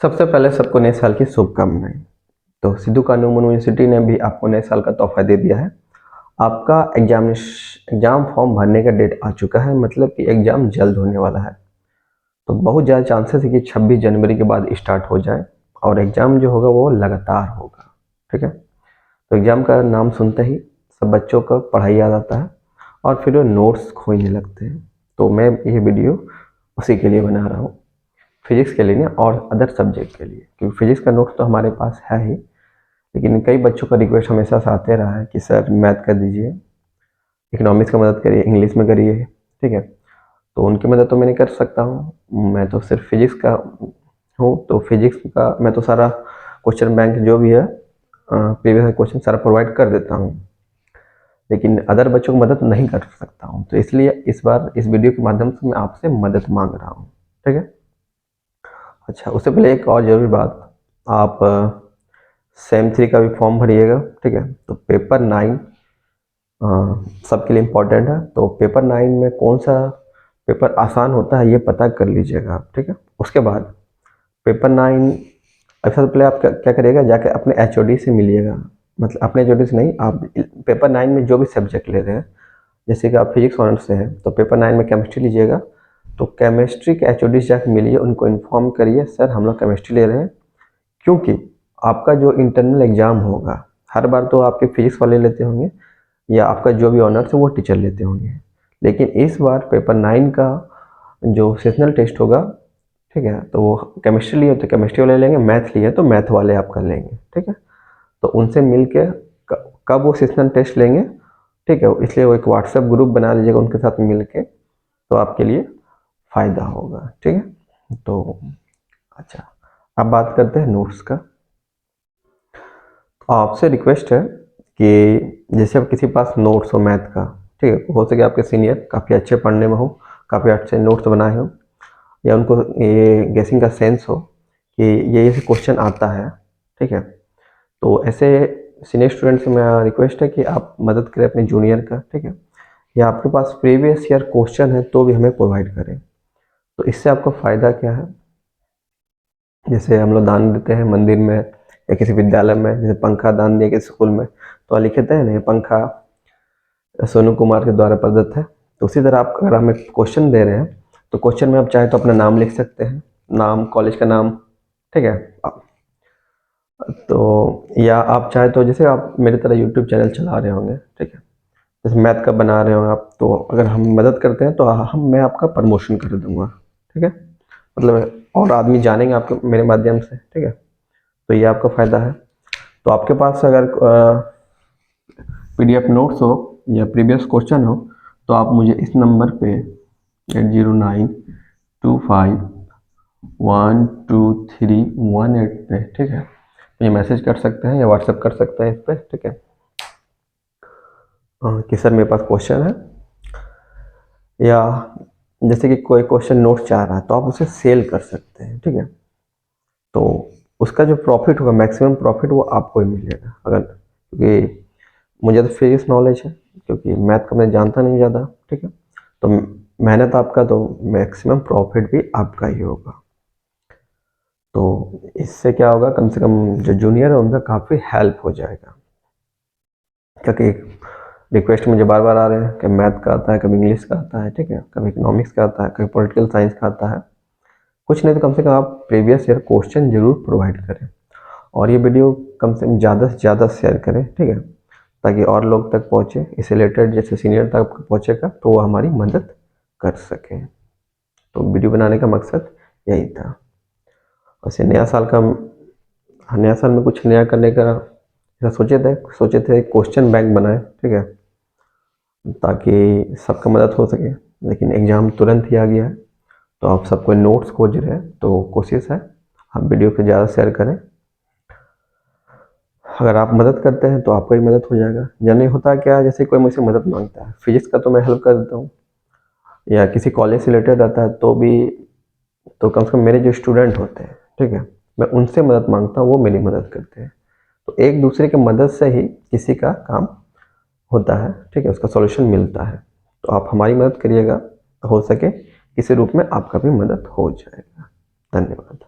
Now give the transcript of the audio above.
सबसे पहले सबको नए साल की शुभकामनाएं। तो सिद्धू कानू यूनिवर्सिटी ने भी आपको नए साल का तोहफा दे दिया है। आपका एग्जाम फॉर्म भरने का डेट आ चुका है, मतलब कि एग्जाम जल्द होने वाला है। तो बहुत ज़्यादा चांसेस है कि 26 जनवरी के बाद स्टार्ट हो जाए और एग्ज़ाम जो होगा वो लगातार होगा। ठीक है। तो एग्ज़ाम का नाम सुनते ही सब बच्चों को पढ़ाई याद आता है और फिर वो नोट्स खोजने लगते हैं। तो मैं ये वीडियो उसी के लिए बना रहा हूँ, फिजिक्स के लिए नहीं और अदर सब्जेक्ट के लिए, क्योंकि फिजिक्स का नोट तो हमारे पास है ही, लेकिन कई बच्चों का रिक्वेस्ट हमेशा से आते रहा है कि सर मैथ कर दीजिए, इकोनॉमिक्स का मदद करिए, इंग्लिश में करिए। ठीक है। तो उनकी मदद तो मैं नहीं कर सकता हूँ, मैं तो सिर्फ फिजिक्स का हूँ। तो फिजिक्स का मैं तो सारा क्वेश्चन बैंक जो भी है प्रीवियस क्वेश्चन सारा प्रोवाइड कर देता हूँ, लेकिन अदर बच्चों को मदद नहीं कर सकता हूँ। तो इसलिए इस बार इस वीडियो के माध्यम से मैं आपसे मदद मांग रहा हूँ। ठीक है। अच्छा, उससे पहले एक और ज़रूरी बात, आप सेम 3 का भी फॉर्म भरिएगा। ठीक है। तो पेपर 9 सबके लिए इम्पोर्टेंट है। तो पेपर 9 में कौन सा पेपर आसान होता है ये पता कर लीजिएगा आप। ठीक है। उसके बाद पेपर 9 सबसे पहले आप क्या क्या करिएगा, जाके अपने एचओडी से मिलिएगा। मतलब अपने एचओडी से नहीं, आप पेपर 9 में जो भी सब्जेक्ट ले रहे हैं, जैसे कि आप फिजिक्स ऑनर्स से हैं तो पेपर 9 में केमिस्ट्री लीजिएगा। तो केमिस्ट्री के एचओडी से जाकर मिलिए, उनको इन्फॉर्म करिए सर हम लोग केमिस्ट्री ले रहे हैं, क्योंकि आपका जो इंटरनल एग्ज़ाम होगा, हर बार तो आपके फिजिक्स वाले लेते होंगे या आपका जो भी ऑनर्स है वो टीचर लेते होंगे, लेकिन इस बार पेपर 9 का जो सेशनल टेस्ट होगा, ठीक है, तो वो केमिस्ट्री लिए तो केमिस्ट्री वाले लेंगे, मैथ लिए तो मैथ वाले आपका लेंगे। ठीक है। तो उनसे मिल के कब वो सेशनल टेस्ट लेंगे, ठीक है, इसलिए वो एक व्हाट्सएप ग्रुप बना लीजिएगा उनके साथ मिल के, तो आपके लिए फ़ायदा होगा। ठीक है। तो अच्छा, अब बात करते हैं नोट्स का। आपसे रिक्वेस्ट है कि जैसे अब किसी के पास नोट्स हो मैथ का, ठीक है, हो सके आपके सीनियर काफ़ी अच्छे पढ़ने में हो, काफ़ी अच्छे नोट्स बनाए हो, या उनको ये गेसिंग का सेंस हो कि ये क्वेश्चन आता है। ठीक है। तो ऐसे सीनियर स्टूडेंट से मेरा रिक्वेस्ट है कि आप मदद करें अपने जूनियर का। ठीक है। या आपके पास प्रीवियस ईयर क्वेश्चन है तो भी हमें प्रोवाइड करें। तो इससे आपको फ़ायदा क्या है, जैसे हम लोग दान देते हैं मंदिर में या किसी विद्यालय में, जैसे पंखा दान दिया किसी स्कूल में, तो लिखते हैं ना ये पंखा सोनू कुमार के द्वारा प्रदत्त है। तो उसी तरह आप अगर हमें क्वेश्चन दे रहे हैं तो क्वेश्चन में आप चाहे तो अपना नाम लिख सकते हैं, नाम, कॉलेज का नाम। ठीक है। तो या आप चाहे तो जैसे आप मेरी तरह यूट्यूब चैनल चला रहे होंगे, ठीक है, जैसे मैथ का बना रहे हो आप, तो अगर हम मदद करते हैं तो हम मैं आपका प्रमोशन कर दूंगा। ठीक है। मतलब और आदमी जानेंगे आपके मेरे माध्यम से। ठीक है। तो ये आपका फ़ायदा है। तो आपके पास अगर पीडीएफ नोट्स हो या प्रीवियस क्वेश्चन हो तो आप मुझे इस नंबर पे 8092512318 पे, ठीक है, ये मैसेज कर सकते हैं या व्हाट्सएप कर सकते हैं इस पर। ठीक है। कि सर मेरे पास क्वेश्चन है, या जैसे कि कोई क्वेश्चन नोट चाह रहा है तो आप उसे सेल कर सकते हैं। ठीक है। तो उसका जो प्रॉफिट होगा, मैक्सिमम प्रॉफिट वो आपको ही मिलेगा। अगर क्योंकि मुझे तो फिजिक्स नॉलेज है, क्योंकि मैथ का मैं जानता नहीं ज़्यादा। ठीक है। तो मेहनत आपका, तो मैक्सिमम प्रॉफिट भी आपका ही होगा। तो इससे क्या होगा, कम से कम जो जूनियर है उनका काफ़ी हेल्प हो जाएगा, क्योंकि रिक्वेस्ट मुझे बार बार आ रहे हैं कि मैथ का आता है, कभी इंग्लिश का आता है, ठीक है, कभी इकोनॉमिक्स का आता है, कभी पॉलिटिकल साइंस का आता है। कुछ नहीं तो कम से कम आप प्रीवियस ईयर क्वेश्चन जरूर प्रोवाइड करें, और ये वीडियो कम से कम ज़्यादा से ज़्यादा शेयर करें। ठीक है। ताकि और लोग तक पहुँचे, इससे रिलेटेड जैसे सीनियर तक पहुँचेगा तो वो हमारी मदद कर सकें। तो वीडियो बनाने का मकसद यही था। वैसे नया साल में कुछ नया करने का ऐसा सोचे थे क्वेश्चन बैंक बनाए। ठीक है। ताकि सबका मदद हो सके, लेकिन एग्ज़ाम तुरंत ही आ गया है, तो आप सबको नोट्स खोज रहे हैं, तो कोशिश है आप वीडियो को ज़्यादा शेयर करें। अगर आप मदद करते हैं तो आपको ही मदद हो जाएगा। जनरली होता है क्या, जैसे कोई मुझसे मदद मांगता है फिजिक्स का तो मैं हेल्प कर देता हूँ, या किसी कॉलेज से रिलेटेड रहता है तो भी, तो कम से कम मेरे जो स्टूडेंट होते हैं, ठीक है, मैं उनसे मदद मांगता हूँ, वो मेरी मदद करते हैं। तो एक दूसरे की मदद से ही किसी का काम होता है। ठीक है। उसका सॉल्यूशन मिलता है। तो आप हमारी मदद करिएगा, हो सके किसी रूप में आपका भी मदद हो जाएगा। धन्यवाद।